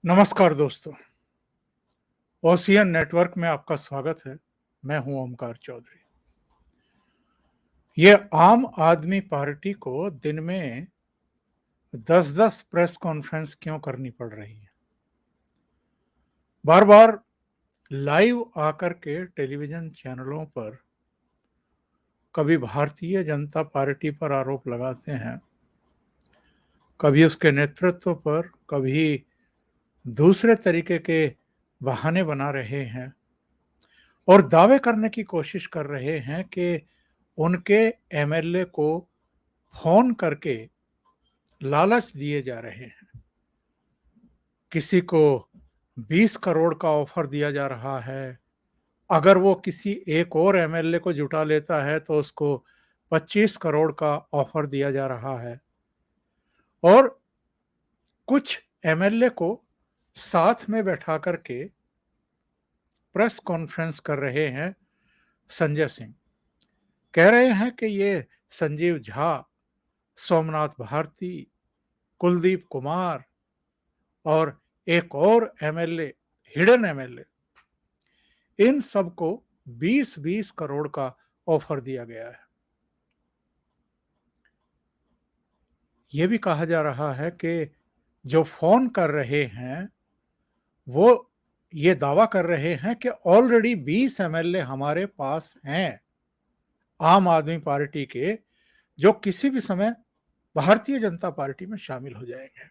नमस्कार दोस्तों, ocean network में आपका स्वागत है। मैं हूं ओमकार चौधरी। ये आम आदमी पार्टी को दिन में 10-10 प्रेस कॉन्फ्रेंस क्यों करनी पड़ रही है? बार-बार लाइव आकर के टेलीविजन चैनलों पर कभी भारतीय जनता पार्टी पर आरोप लगाते हैं, कभी उसके नेतृत्व पर, कभी दूसरे तरीके के बहाने बना रहे हैं और दावे करने की कोशिश कर रहे हैं कि उनके एमएलए को फ़ोन करके लालच दिए जा रहे हैं। किसी को 20 करोड़ का ऑफ़र दिया जा रहा है, अगर वो किसी एक और एमएलए को जुटा लेता है तो उसको 25 करोड़ का ऑफ़र दिया जा रहा है और कुछ एमएलए को साथ में बैठा कर के प्रेस कॉन्फ्रेंस कर रहे हैं संजय सिंह। कह रहे हैं कि ये संजीव झा, सोमनाथ भारती, कुलदीप कुमार और एक और एमएलए, हिडन एमएलए, इन सबको 20-20 करोड़ का ऑफर दिया गया है। ये भी कहा जा रहा है कि जो फोन कर रहे हैं, वो ये दावा कर रहे हैं कि ऑलरेडी 20 एमएलए हमारे पास हैं, आम आदमी पार्टी के, जो किसी भी समय भारतीय जनता पार्टी में शामिल हो जाएंगे।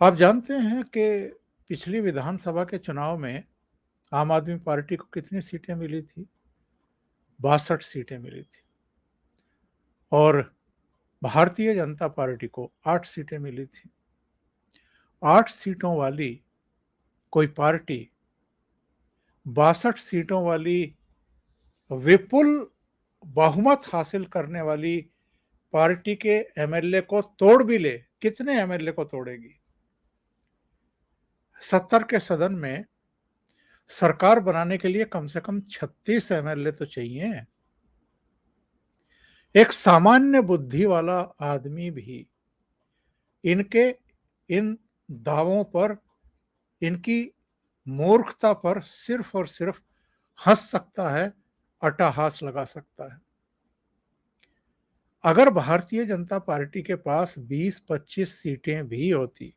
आप जानते हैं कि पिछली विधानसभा के चुनाव में आम आदमी पार्टी को कितनी सीटें मिली थी? 62 सीटें मिली थी और भारतीय जनता पार्टी को 8 सीटें मिली थी। 8 सीटों वाली कोई पार्टी 62 सीटों वाली विपुल बहुमत हासिल करने वाली पार्टी के एमएलए को तोड़ भी ले, कितने एमएलए को तोड़ेगी? 70 के सदन में सरकार बनाने के लिए कम से कम 36 एमएलए तो चाहिए। एक सामान्य बुद्धि वाला आदमी भी इनके इन दावों पर, इनकी मूर्खता पर सिर्फ और सिर्फ हंस सकता है, अट्टहास लगा सकता है। अगर भारतीय जनता पार्टी के पास 20-25 सीटें भी होती,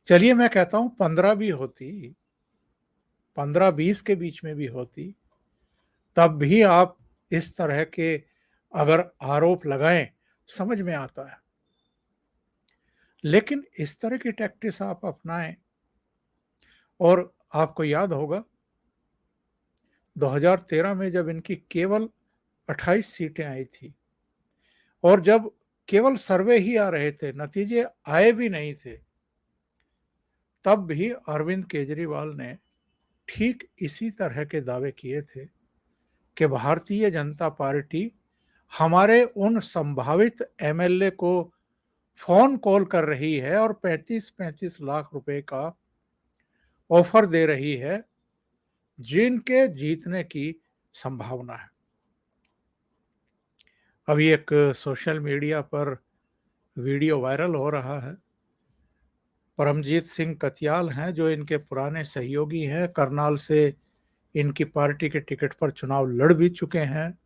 चलिए मैं कहता हूं 15 भी होती, 15-20 के बीच में भी होती, तब भी आप इस तरह के अगर आरोप लगाएं, समझ में आता है। लेकिन इस तरह की टैक्टिस आप अपनाएं और आपको याद होगा 2013 में जब इनकी केवल 28 सीटें आई थी और जब केवल सर्वे ही आ रहे थे, नतीजे आए भी नहीं थे, तब भी अरविंद केजरीवाल ने ठीक इसी तरह के दावे किए थे कि भारतीय जनता पार्टी हमारे उन संभावित एमएलए को फोन कॉल कर रही है और 35-35 लाख रुपए का ऑफर दे रही है, जिनके जीतने की संभावना है। अभी एक सोशल मीडिया पर वीडियो वायरल हो रहा है। परमजीत सिंह कत्याल हैं, जो इनके पुराने सहयोगी हैं, करनाल से इनकी पार्टी के टिकट पर चुनाव लड़ भी चुके हैं,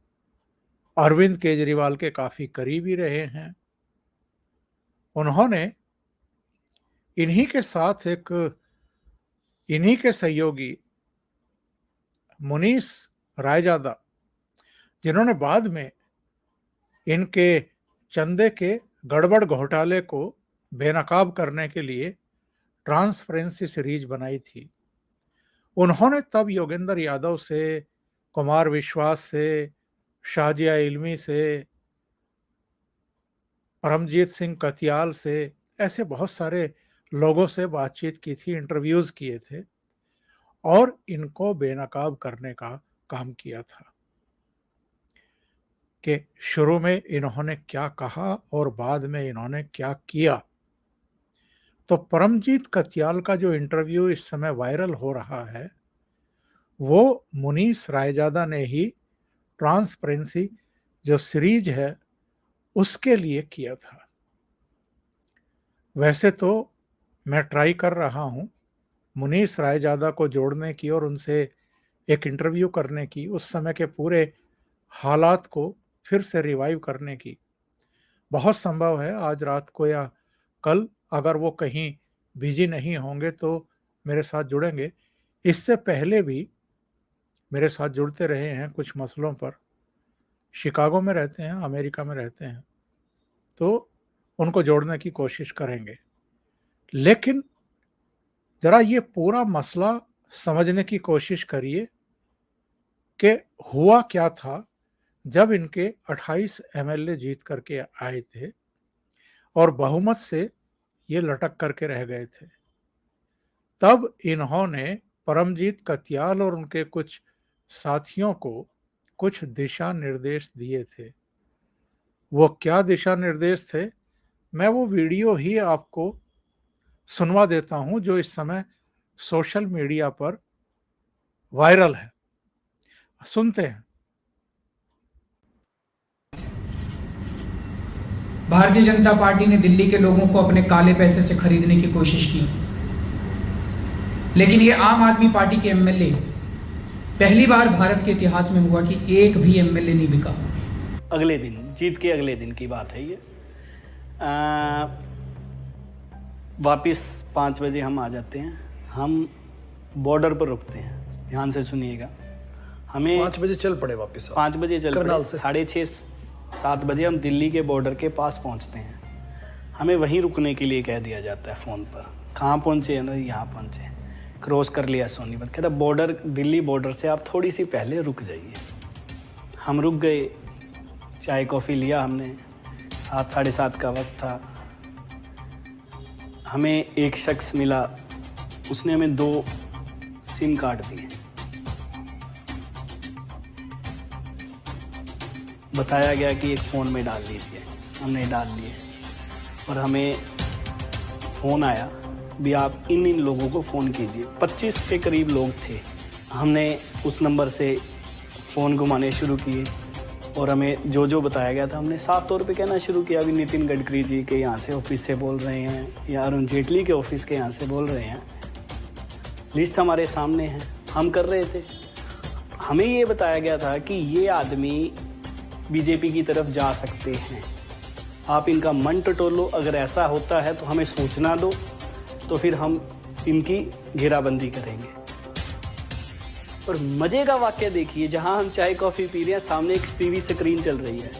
अरविंद केजरीवाल के काफी करीबी रहे हैं। उन्होंने इन्हीं के साथ इन्हीं के सहयोगी मुनीस रायजादा, जिन्होंने बाद में इनके चंदे के गड़बड़ घोटाले को बेनकाब करने के लिए ट्रांसपेरेंसी सीरीज बनाई थी, उन्होंने तब योगेंद्र यादव से, कुमार विश्वास से, शाजिया इल्मी से, परमजीत सिंह कत्याल से, ऐसे बहुत सारे लोगों से बातचीत की थी, इंटरव्यूज किए थे और इनको बेनकाब करने का काम किया था कि शुरू में इन्होंने क्या कहा और बाद में इन्होंने क्या किया। तो परमजीत कत्याल का जो इंटरव्यू इस समय वायरल हो रहा है, वो मुनीस रायजादा ने ही ट्रांसपेरेंसी जो सीरीज है उसके लिए किया था। वैसे तो मैं ट्राई कर रहा हूँ मुनीश रायजादा को जोड़ने की और उनसे एक इंटरव्यू करने की, उस समय के पूरे हालात को फिर से रिवाइव करने की। बहुत संभव है आज रात को या कल, अगर वो कहीं बिजी नहीं होंगे तो मेरे साथ जुड़ेंगे। इससे पहले भी मेरे साथ जुड़ते रहे हैं कुछ मसलों पर। शिकागो में रहते हैं, अमेरिका में रहते हैं, तो उनको जोड़ने की कोशिश करेंगे। लेकिन ज़रा ये पूरा मसला समझने की कोशिश करिए कि हुआ क्या था जब इनके 28 एमएलए जीत करके आए थे और बहुमत से ये लटक करके रह गए थे। तब इन्होंने परमजीत कत्याल और उनके कुछ साथियों को कुछ दिशा निर्देश दिए थे। वो क्या दिशा निर्देश थे, मैं वो वीडियो ही आपको सुनवा देता हूं जो इस समय सोशल मीडिया पर वायरल है। सुनते हैं। भारतीय जनता पार्टी ने दिल्ली के लोगों को अपने काले पैसे से खरीदने की कोशिश की, लेकिन ये आम आदमी पार्टी के एमएलए, पहली बार भारत के इतिहास में हुआ कि एक भी एमएलए नहीं बिका। अगले दिन, जीत के अगले दिन की बात है ये। वापिस 5 बजे हम आ जाते हैं। हम बॉर्डर पर रुकते हैं, ध्यान से सुनिएगा। हमें 5 बजे चल पड़े वापस। 5 बजे चल पड़े, 6:30-7 बजे हम दिल्ली के बॉर्डर के पास पहुंचते हैं। हमें वहीं रुकने के लिए कह दिया जाता है फ़ोन पर। कहाँ पहुंचे? ना, यहाँ पहुंचे। क्रॉस कर लिया सोनीपत। कहता बॉर्डर, दिल्ली बॉर्डर से आप थोड़ी सी पहले रुक जाइए। हम रुक गए, चाय कॉफ़ी लिया हमने। 7-7:30 का वक्त था। हमें एक शख्स मिला, उसने हमें 2 सिम कार्ड दिए। बताया गया कि एक फ़ोन में डाल दीजिए। हमने डाल लिए और हमें फ़ोन आया भी आप इन लोगों को फ़ोन कीजिए। 25 के करीब लोग थे। हमने उस नंबर से फ़ोन घुमाने शुरू किए और हमें जो जो बताया गया था हमने साफ तौर पे कहना शुरू किया। अभी नितिन गडकरी जी के यहाँ से ऑफिस से बोल रहे हैं या अरुण जेटली के ऑफिस के यहाँ से बोल रहे हैं। लिस्ट हमारे सामने है, हम कर रहे थे। हमें ये बताया गया था कि ये आदमी बीजेपी की तरफ जा सकते हैं, आप इनका मन टटोलो। अगर ऐसा होता है तो हमें सूचना दो, तो फिर हम इनकी घेराबंदी करेंगे। और मजे का वाक्य देखिए, जहां हम चाय कॉफी पी रहे हैं सामने एक टीवी स्क्रीन चल रही है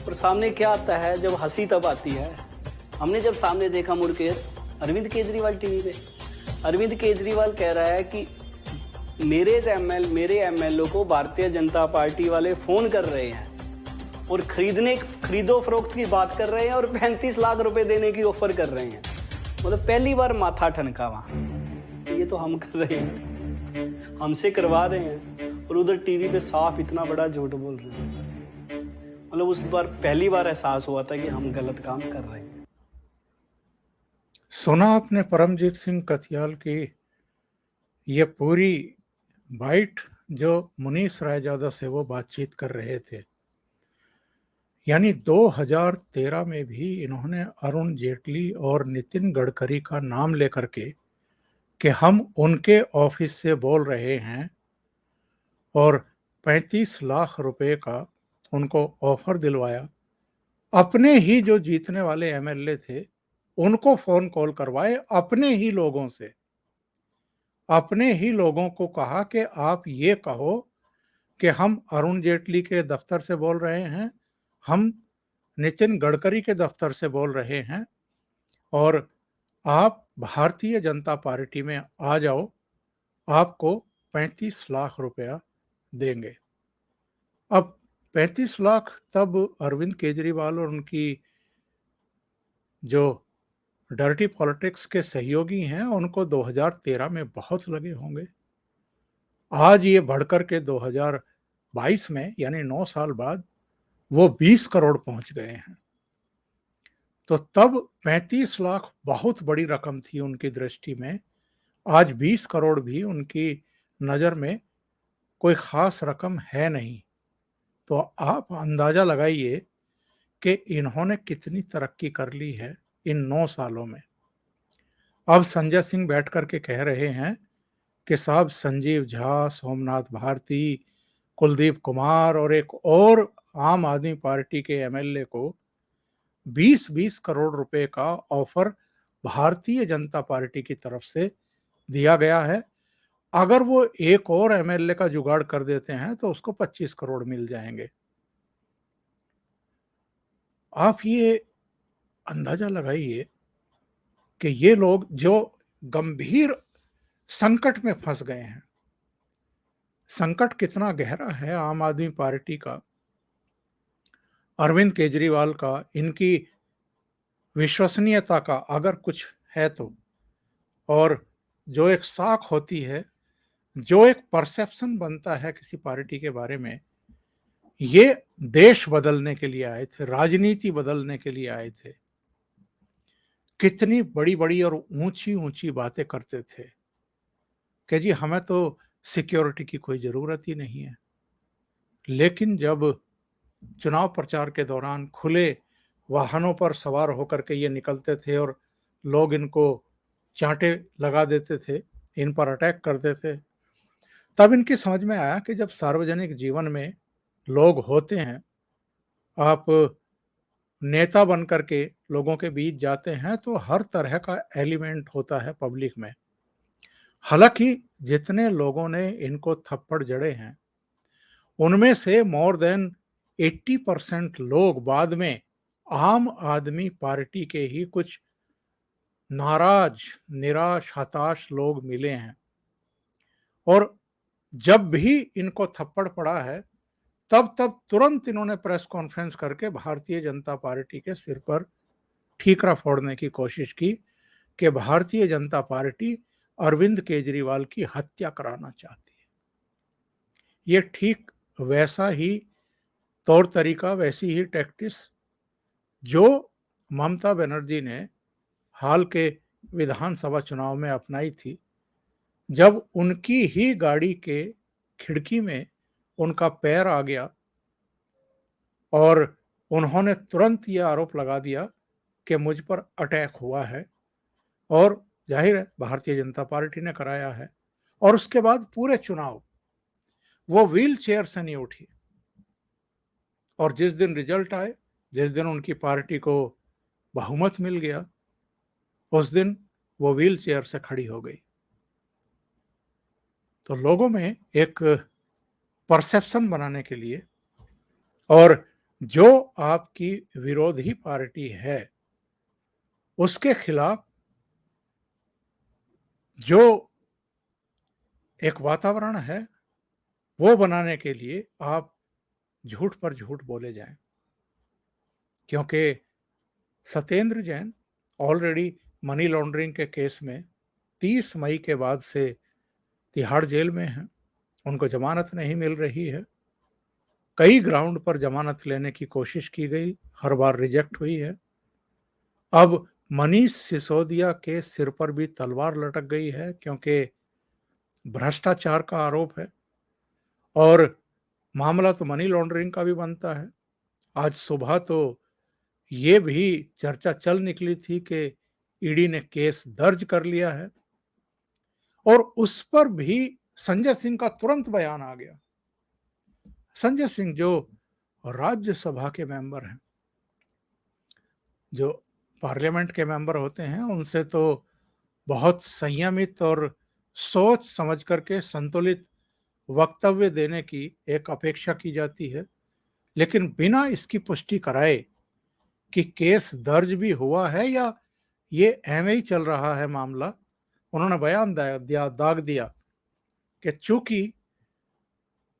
और सामने क्या आता है, जब हंसी तब आती है। हमने जब सामने देखा मुड़ के, अरविंद केजरीवाल टीवी पे। अरविंद केजरीवाल कह रहा है कि मेरे एमएलए को भारतीय जनता पार्टी वाले फोन कर रहे हैं और खरीदो फरोख्त की बात कर रहे हैं और 35 लाख रुपए देने की ऑफर कर रहे हैं। मतलब पहली बार माथा ठनका वहां। ये तो हम कर रहे हैं, हमसे करवा रहे हैं, और उधर टीवी पे साफ इतना बड़ा झूठ बोल रहे हैं। मतलब उस बार पहली बार एहसास हुआ था कि हम गलत काम कर रहे हैं। सुना आपने परमजीत सिंह कथियाल की ये पूरी बाइट जो मुनीश रायजादा से वो बातचीत कर रहे थे। यानी 2013 में भी इन्होंने अरुण जेटली और नितिन गडकरी का नाम लेकर के कि हम उनके ऑफिस से बोल रहे हैं और 35 लाख रुपए का उनको ऑफर दिलवाया। अपने ही जो जीतने वाले एमएलए थे उनको फोन कॉल करवाए, अपने ही लोगों से। अपने ही लोगों को कहा कि आप ये कहो कि हम अरुण जेटली के दफ्तर से बोल रहे हैं, हम नितिन गडकरी के दफ्तर से बोल रहे हैं और आप भारतीय जनता पार्टी में आ जाओ, आपको 35 लाख रुपया देंगे। अब 35 लाख तब अरविंद केजरीवाल और उनकी जो डर्टी पॉलिटिक्स के सहयोगी हैं उनको 2013 में बहुत लगे होंगे। आज ये बढ़कर के 2022 में यानी 9 साल बाद वो 20 करोड़ पहुंच गए हैं। तो तब 35 लाख बहुत बड़ी रकम थी उनकी दृष्टि में। आज 20 करोड़ भी उनकी नज़र में कोई खास रकम है नहीं। तो आप अंदाजा लगाइए कि इन्होंने कितनी तरक्की कर ली है। इन 9 सालों में। अब संजय सिंह बैठ कर के कह रहे हैं कि साहब संजीव झा, सोमनाथ भारती, कुलदीप कुमार और एक और आम आदमी पार्टी के एमएलए को 20-20 करोड़ रुपए का ऑफर भारतीय जनता पार्टी की तरफ से दिया गया है। अगर वो एक और एमएलए का जुगाड़ कर देते हैं तो उसको 25 करोड़ मिल जाएंगे। आप ये अंदाजा लगाइए कि ये लोग जो गंभीर संकट में फंस गए हैं, संकट कितना गहरा है आम आदमी पार्टी का, अरविंद केजरीवाल का, इनकी विश्वसनीयता का अगर कुछ है तो, और जो एक साख होती है, जो एक परसेप्शन बनता है किसी पार्टी के बारे में, ये देश बदलने के लिए आए थे, राजनीति बदलने के लिए आए थे। कितनी बड़ी-बड़ी और ऊंची-ऊंची बातें करते थे कि जी हमें तो सिक्योरिटी की कोई ज़रूरत ही नहीं है। लेकिन जब चुनाव प्रचार के दौरान खुले वाहनों पर सवार होकर के ये निकलते थे और लोग इनको चांटे लगा देते थे, इन पर अटैक करते थे, तब इनकी समझ में आया कि जब सार्वजनिक जीवन में लोग होते हैं, आप नेता बन कर के लोगों के बीच जाते हैं तो हर तरह का एलिमेंट होता है पब्लिक में। हालांकि जितने लोगों ने इनको थप्पड़ जड़े हैं, उनमें से मोर देन 80% लोग बाद में आम आदमी पार्टी के ही कुछ नाराज, निराश, हताश लोग मिले हैं। और जब भी इनको थप्पड़ पड़ा है, तब तब तुरंत इन्होंने प्रेस कॉन्फ्रेंस करके भारतीय जनता पार्टी के सिर पर ठीकरा फोड़ने की कोशिश की कि भारतीय जनता पार्टी अरविंद केजरीवाल की हत्या कराना चाहती है। ये ठीक वैसा ही तौर तरीका, वैसी ही टैक्टिस जो ममता बनर्जी ने हाल के विधानसभा चुनाव में अपनाई थी, जब उनकी ही गाड़ी के खिड़की में उनका पैर आ गया और उन्होंने तुरंत ये आरोप लगा दिया कि मुझ पर अटैक हुआ है और जाहिर है भारतीय जनता पार्टी ने कराया है। और उसके बाद पूरे चुनाव वो व्हील चेयर से नहीं उठी और जिस दिन रिजल्ट आए, जिस दिन उनकी पार्टी को बहुमत मिल गया, उस दिन वो व्हील चेयर से खड़ी हो गई। तो लोगों में एक परसेप्शन बनाने के लिए, और जो आपकी विरोधी पार्टी है उसके खिलाफ जो एक वातावरण है वो बनाने के लिए आप झूठ पर झूठ बोले जाएं। क्योंकि Satyendra Jain already money laundering के केस में 30 मई के बाद से तिहाड़ जेल में हैं, उनको जमानत नहीं मिल रही है। कई ग्राउंड पर जमानत लेने की कोशिश की गई, हर बार रिजेक्ट हुई है। अब मनीष सिसोदिया के सिर पर भी तलवार लटक गई है क्योंकि भ्रष्टाचार का आरोप है और मामला तो मनी लॉन्ड्रिंग का भी बनता है। आज सुबह तो ये भी चर्चा चल निकली थी कि ईडी ने केस दर्ज कर लिया है और उस पर भी संजय सिंह का तुरंत बयान आ गया। संजय सिंह जो राज्यसभा के मेंबर हैं, जो पार्लियामेंट के मेंबर होते हैं, उनसे तो बहुत संयमित और सोच समझ करके संतुलित वक्तव्य देने की एक अपेक्षा की जाती है। लेकिन बिना इसकी पुष्टि कराए कि केस दर्ज भी हुआ है या ये ऐਵੇਂ ही चल रहा है मामला, उन्होंने बयान दाग दिया कि चूंकि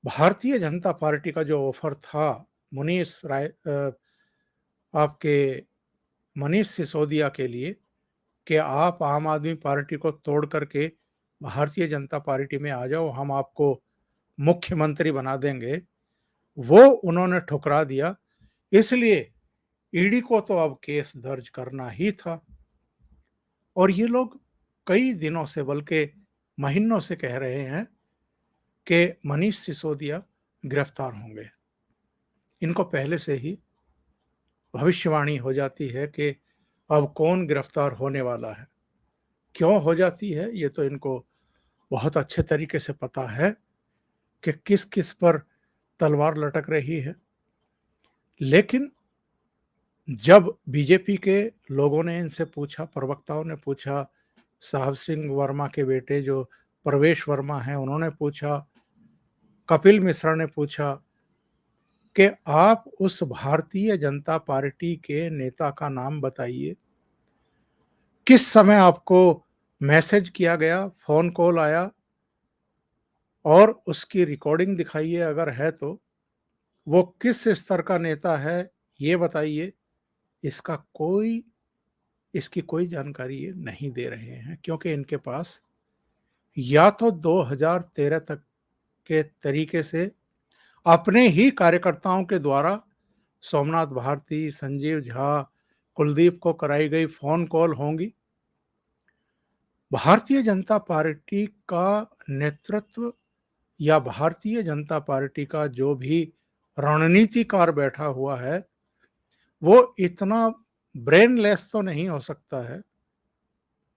भारतीय जनता पार्टी का जो ऑफर था आपके मनीष सिसोदिया के लिए कि आप आम आदमी पार्टी को तोड़ करके भारतीय जनता पार्टी में आ जाओ, हम आपको मुख्यमंत्री बना देंगे, वो उन्होंने ठुकरा दिया। इसलिए ईडी को तो अब केस दर्ज करना ही था और ये लोग कई दिनों से, बल्कि महीनों से कह रहे हैं कि मनीष सिसोदिया गिरफ्तार होंगे। इनको पहले से ही भविष्यवाणी हो जाती है कि अब कौन गिरफ्तार होने वाला है। क्यों हो जाती है, ये तो इनको बहुत अच्छे तरीके से पता है कि किस किस पर तलवार लटक रही है। लेकिन जब बीजेपी के लोगों ने इनसे पूछा, प्रवक्ताओं ने पूछा, साहब सिंह वर्मा के बेटे जो प्रवेश वर्मा हैं उन्होंने पूछा, कपिल मिश्रा ने पूछा कि आप उस भारतीय जनता पार्टी के नेता का नाम बताइए, किस समय आपको मैसेज किया गया, फोन कॉल आया और उसकी रिकॉर्डिंग दिखाइए अगर है तो, वो किस स्तर का नेता है ये बताइए। इसका कोई इसकी कोई जानकारी ये नहीं दे रहे हैं, क्योंकि इनके पास या तो 2013 तक के तरीके से अपने ही कार्यकर्ताओं के द्वारा सोमनाथ भारती, संजीव झा, कुलदीप को कराई गई फ़ोन कॉल होंगी। भारतीय जनता पार्टी का नेतृत्व या भारतीय जनता पार्टी का जो भी रणनीतिकार बैठा हुआ है, वो इतना ब्रेनलेस तो नहीं हो सकता है,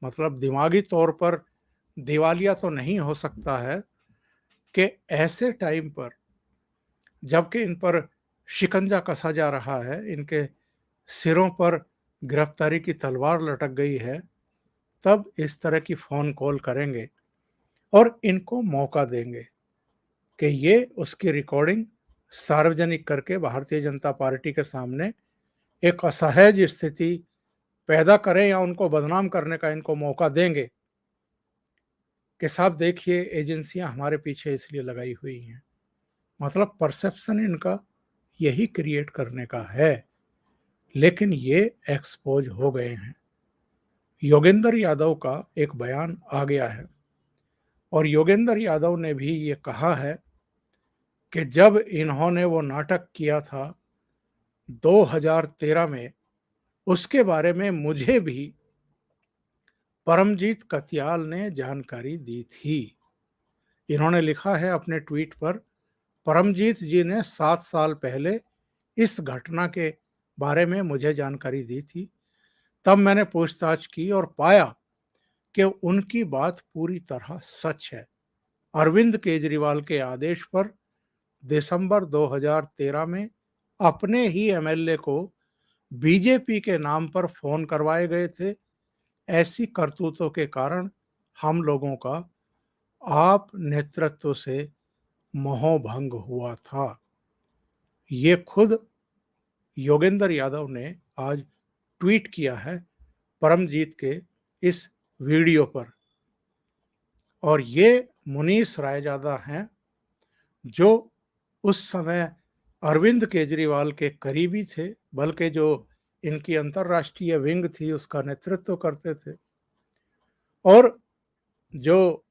मतलब दिमागी तौर पर दिवालिया तो नहीं हो सकता है कि ऐसे टाइम पर, जबकि इन पर शिकंजा कसा जा रहा है, इनके सिरों पर गिरफ्तारी की तलवार लटक गई है, तब इस तरह की फ़ोन कॉल करेंगे और इनको मौका देंगे कि ये उसकी रिकॉर्डिंग सार्वजनिक करके भारतीय जनता पार्टी के सामने एक असहज स्थिति पैदा करें या उनको बदनाम करने का इनको मौका देंगे कि साहब देखिए एजेंसियां हमारे पीछे इसलिए लगाई हुई हैं। मतलब परसेप्शन इनका यही क्रिएट करने का है, लेकिन ये एक्सपोज हो गए हैं। योगेंद्र यादव का एक बयान आ गया है और योगेंद्र यादव ने भी ये कहा है कि जब इन्होंने वो नाटक किया था 2013 में, उसके बारे में मुझे भी परमजीत कत्याल ने जानकारी दी थी। इन्होंने लिखा है अपने ट्वीट पर, परमजीत जी ने 7 साल पहले इस घटना के बारे में मुझे जानकारी दी थी। तब मैंने पूछताछ की और पाया कि उनकी बात पूरी तरह सच है। अरविंद केजरीवाल के आदेश पर दिसंबर 2013 में अपने ही एमएलए को बीजेपी के नाम पर फोन करवाए गए थे। ऐसी करतूतों के कारण हम लोगों का आप नेतृत्व से मोहभंग हुआ था। ये खुद योगेंद्र यादव ने आज ट्वीट किया है परमजीत के इस वीडियो पर। और ये मुनीश रायजादा हैं जो उस समय अरविंद केजरीवाल के करीबी थे, बल्कि जो इनकी अंतर्राष्ट्रीय विंग थी उसका नेतृत्व करते थे और जो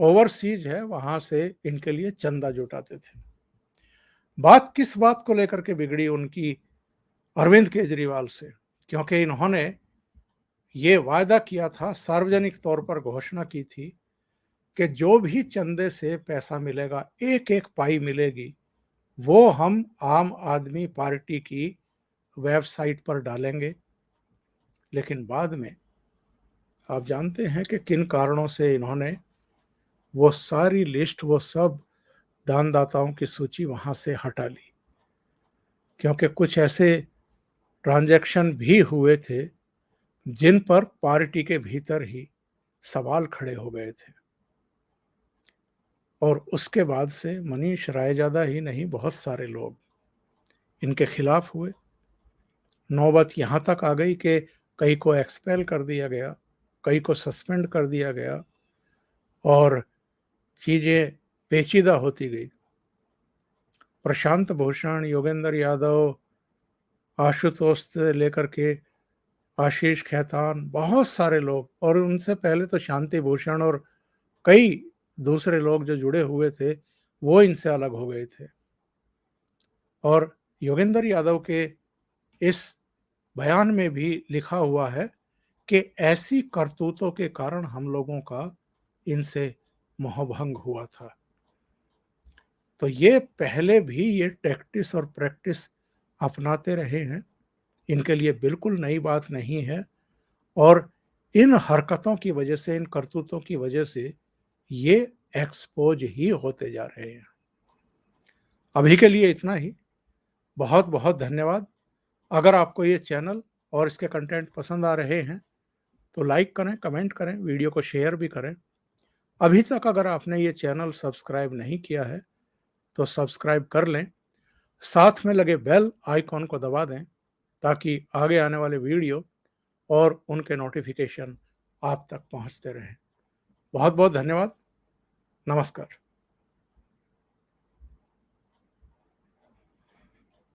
ओवरसीज है वहां से इनके लिए चंदा जुटाते थे। बात किस बात को लेकर के बिगड़ी उनकी अरविंद केजरीवाल से, क्योंकि इन्होंने ये वायदा किया था, सार्वजनिक तौर पर घोषणा की थी कि जो भी चंदे से पैसा मिलेगा, एक एक पाई मिलेगी, वो हम आम आदमी पार्टी की वेबसाइट पर डालेंगे। लेकिन बाद में आप जानते हैं कि किन कारणों से इन्होंने वो सारी लिस्ट, वो सब दानदाताओं की सूची वहां से हटा ली, क्योंकि कुछ ऐसे ट्रांजैक्शन भी हुए थे जिन पर पार्टी के भीतर ही सवाल खड़े हो गए थे। और उसके बाद से मनीष रायजादा ही नहीं, बहुत सारे लोग इनके खिलाफ हुए। नौबत यहाँ तक आ गई कि कई को एक्सपेल कर दिया गया, कई को सस्पेंड कर दिया गया और चीज़ें पेचीदा होती गई। प्रशांत भूषण, योगेंद्र यादव, आशुतोष से लेकर के आशीष खेतान, बहुत सारे लोग, और उनसे पहले तो शांति भूषण और कई दूसरे लोग जो जुड़े हुए थे वो इनसे अलग हो गए थे। और योगेंद्र यादव के इस बयान में भी लिखा हुआ है कि ऐसी करतूतों के कारण हम लोगों का इनसे मोहभंग हुआ था। तो ये पहले भी ये टैक्टिस और प्रैक्टिस अपनाते रहे हैं, इनके लिए बिल्कुल नई बात नहीं है। और इन हरकतों की वजह से, इन करतूतों की वजह से ये एक्सपोज ही होते जा रहे हैं। अभी के लिए इतना ही। बहुत बहुत धन्यवाद। अगर आपको ये चैनल और इसके कंटेंट पसंद आ रहे हैं तो लाइक करें, कमेंट करें, वीडियो को शेयर भी करें। अभी तक अगर आपने ये चैनल सब्सक्राइब नहीं किया है तो सब्सक्राइब कर लें, साथ में लगे बेल आइकॉन को दबा दें ताकि आगे आने वाले वीडियो और उनके नोटिफिकेशन आप तक पहुंचते रहें। बहुत बहुत धन्यवाद। नमस्कार।